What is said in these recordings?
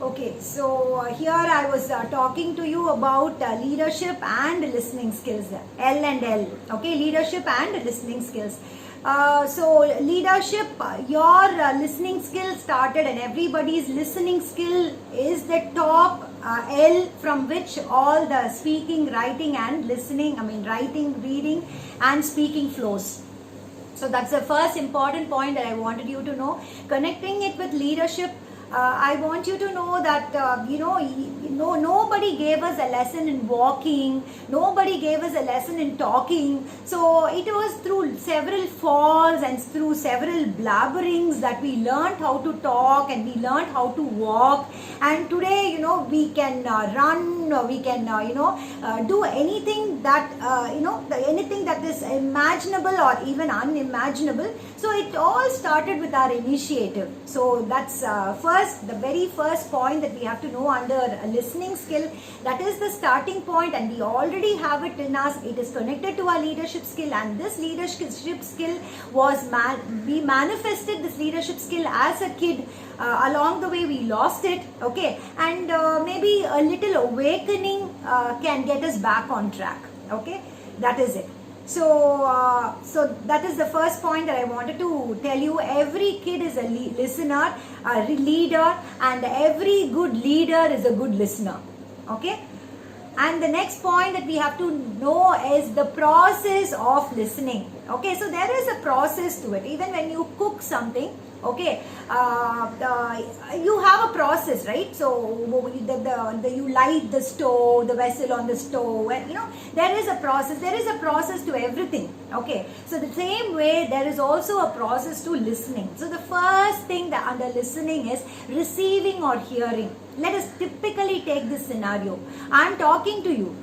Okay, so here I was talking to you about leadership and listening skills, L and L. Okay, leadership and listening skills. So leadership, your listening skill started, and everybody's listening skill is the top L from which all the speaking, writing, and listening. Writing, reading, and speaking flows. So that's the first important point that I wanted you to know. Connecting it with leadership, I want you to know that nobody gave us a lesson in walking, nobody gave us a lesson in talking. So it was through several falls and through several blabberings that we learned how to talk and we learned how to walk. And today, we can run, we can do anything that anything that is imaginable or even unimaginable. So it all started with our initiative. So that's the very first point that we have to know under a listening skill. That is the starting point, and we already have it in us. It is connected to our leadership skill, and this leadership skill was we manifested this leadership skill as a kid. Along the way we lost it, okay, and maybe a little awakening can get us back on track, okay. That is it. So that is the first point that I wanted to tell you. Every kid is a listener, a leader, and every good leader is a good listener, okay. And the next point that we have to know is the process of listening, okay. So there is a process to it. Even when you cook something, okay, you have a process, right? So you light the stove, the vessel on the stove, and there is a process. There is a process to everything, okay. So the same way there is also a process to listening. So the first thing that under listening is receiving or hearing. Let us typically take this scenario. I am talking to you.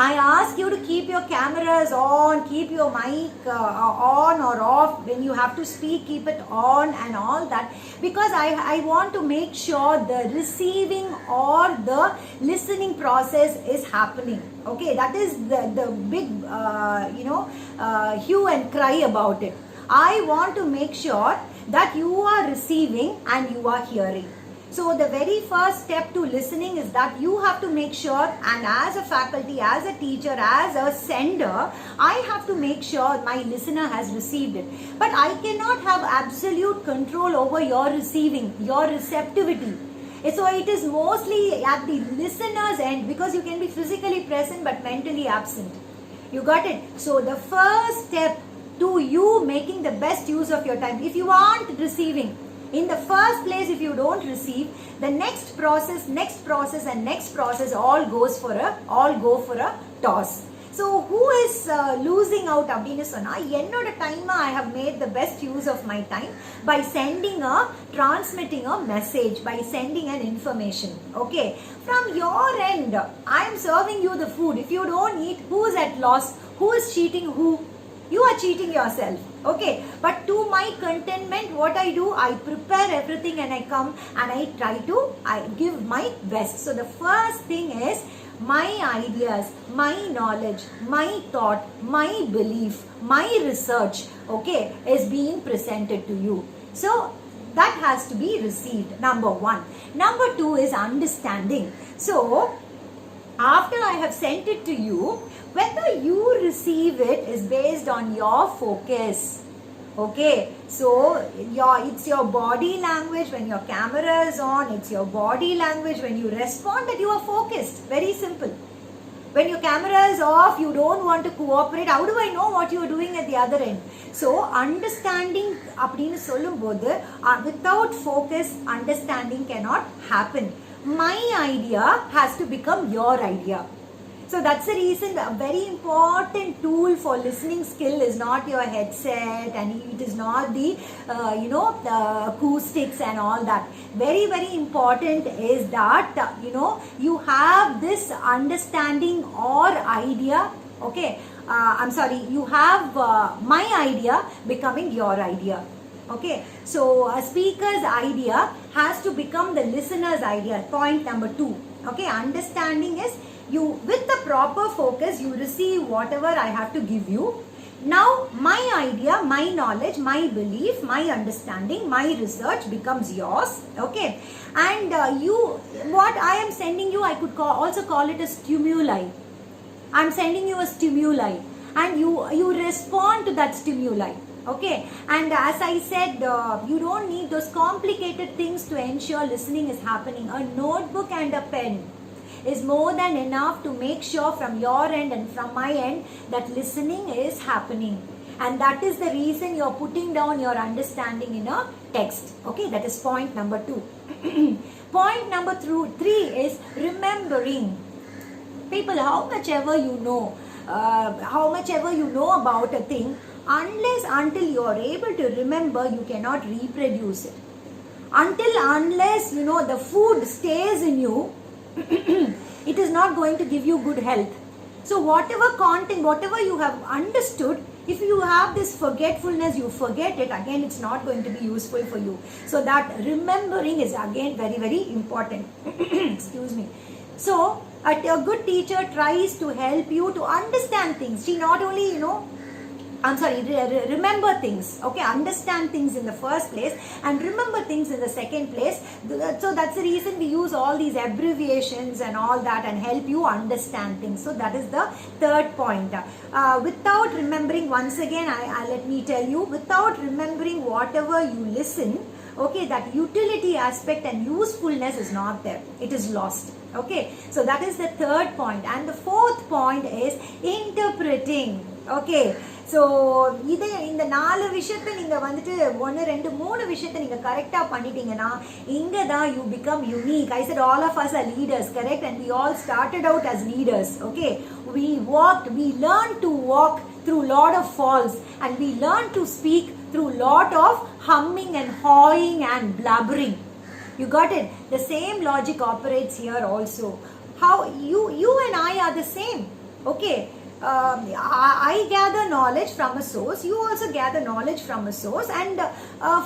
I ask you to keep your cameras on, keep your mic on or off. When you have to speak, keep it on and all that, because I want to make sure the receiving or the listening process is happening. Okay, that is the big hue and cry about it. I want to make sure that you are receiving and you are hearing. So the very first step to listening is that you have to make sure, and as a faculty, as a teacher, as a sender, I have to make sure my listener has received it. But I cannot have absolute control over your receiving, your receptivity. So it is mostly at the listener's end, because you can be physically present but mentally absent. You got it? So the first step to you making the best use of your time, if you aren't receiving, in the first place, if you don't receive, the next process and next process all go for a toss. So who is losing out? Abdinu sonna ennoda time I have made the best use of my time by transmitting a message, by sending an information. Okay, from your end, I am serving you the food. If you don't eat, who is at loss? Who is cheating who? You are cheating yourself, okay. But to my contentment, what I do, I prepare everything and I come and I give my best. So the first thing is my ideas, my knowledge, my thought, my belief, my research, okay, is being presented to you. So that has to be received, number one. Number two is understanding. So after I have sent it to you, whether you receive it is based on your focus. Okay, so it's your body language when your camera is on, it's your body language when you respond that you are focused. Very simple. When your camera is off, you don't want to cooperate. How do I know what you are doing at the other end? So understanding appadinu sollumbodhu, without focus, understanding cannot happen. My idea has to become your idea. So that's the reason a very important tool for listening skill is not your headset, and it is not the the acoustics and all that. Very, very important is that you have this understanding or idea. Okay, you have my idea becoming your idea. Okay, so a speaker's idea has to become the listener's idea. Point number two. Okay, understanding is, you with the proper focus, you receive whatever I have to give you. Now my idea, my knowledge, my belief, my understanding, my research becomes yours. Okay, and what I am sending you, I could also call it a stimuli. I'm sending you a stimuli, and you respond to that stimuli. Okay, and as I said, you don't need those complicated things to ensure listening is happening. A notebook and a pen is more than enough to make sure from your end and from my end that listening is happening. And that is the reason you're putting down your understanding in a text. Okay, that is point number 2. Point number 3 is remembering. People, how much ever you know about a thing, until you are able to remember, you cannot reproduce it. Unless the food stays in you, it is not going to give you good health. So whatever content, whatever you have understood, if you have this forgetfulness, you forget it, again it's not going to be useful for you. So that remembering is again very, very important. Excuse me. So a good teacher tries to help you to understand things. She not only, remember things, okay, understand things in the first place and remember things in the second place. So that's the reason we use all these abbreviations and all that and help you understand things. So that is the third point. Without remembering, once again, let me tell you, without remembering whatever you listen, okay, that utility aspect and usefulness is not there. It is lost. Okay, so that is the third point. And the fourth point is interpreting. Okay, so இந்த 4 விஷயத்தை நீங்கள் வந்துட்டு 1 2 3 விஷயத்தை நீங்கள் கரெக்டாக பண்ணிட்டீங்கன்னா இங்கே தான் you become unique. I said all of us are leaders, correct? And we all started out as leaders. Okay, we learned to walk through lot of falls and we learned to speak through lot of humming and hawing and blabbering. You got it? The same logic operates here also. How you and I are the same. Okay, I gather knowledge from a source, you also gather knowledge from a source, and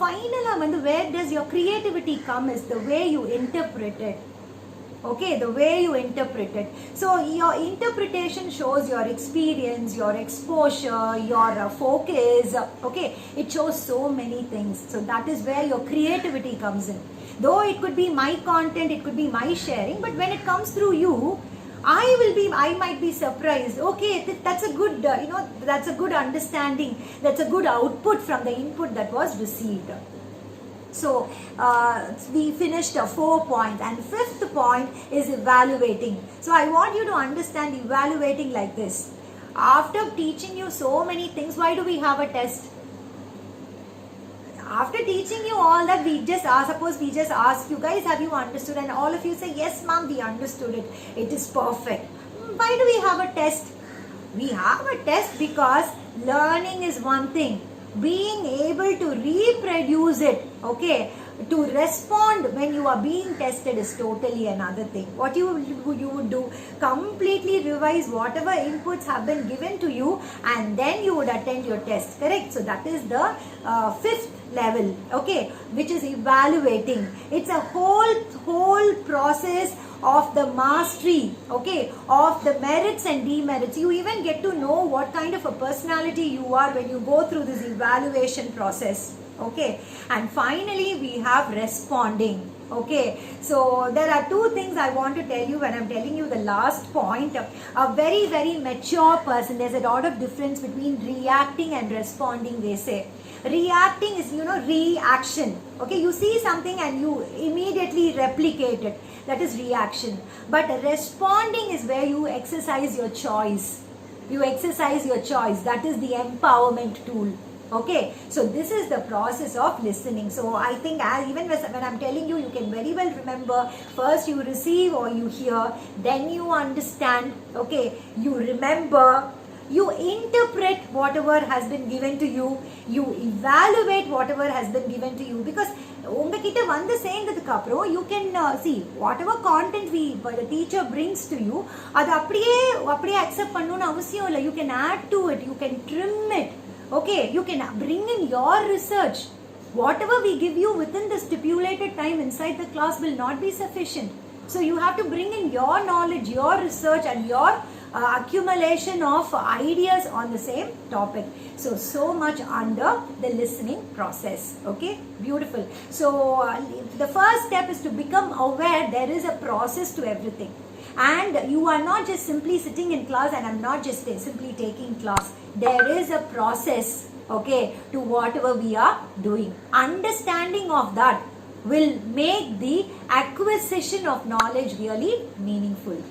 finally where does your creativity come is the way you interpret it. Okay, the way you interpret it. So your interpretation shows your experience, your exposure, your focus. Okay, it shows so many things. So that is where your creativity comes in. Though it could be my content, it could be my sharing, but when it comes through you, I might be surprised. Okay, that's a good, that's a good understanding. That's a good output from the input that was received. So we finished 4 points, and 5th point is evaluating. So I want you to understand evaluating like this. After teaching you so many things, why do we have a test? After teaching you all that, we just suppose we just ask you guys, have you understood? And all of you say, yes ma'am, we understood it. It is perfect. Why do we have a test? We have a test because learning is one thing. Being able to reproduce it, okay, to respond when you are being tested is totally another thing. What you would do, completely revise whatever inputs have been given to you, and then you would attend your test, correct? So that is the 5th level, okay, which is evaluating. It's a whole process of the mastery, okay, of the merits and demerits. You even get to know what kind of a personality you are when you go through this evaluation process. Okay, and finally we have responding. Okay, so there are 2 things I want to tell you when I'm telling you the last point. A very, very mature person, there's a lot of difference between reacting and responding, they say. Reacting is, reaction. Okay, you see something and you immediately replicate it. That is reaction. But responding is where you exercise your choice. You exercise your choice. That is the empowerment tool. Okay, so this is the process of listening. So I think even when I'm telling you, you can very well remember, first you receive or you hear, then you understand, okay, you remember, you interpret whatever has been given to you, you evaluate whatever has been given to you, because உங்ககிட்ட வந்து சேர்ந்ததுக்கு அப்புறம் you can see whatever content the teacher brings to you, அது அப்படியே accept பண்ணணும்னு அவசியம் இல்லை. You can add to it, you can trim it. Okay, you can bring in your research. Whatever we give you within the stipulated time inside the class will not be sufficient. So you have to bring in your knowledge, your research, and your accumulation of ideas on the same topic. So much under the listening process. Okay, beautiful. So the first step is to become aware there is a process to everything. And you are not just simply sitting in class and I'm not just simply taking class. There is a process, okay, to whatever we are doing. Understanding of that will make the acquisition of knowledge really meaningful.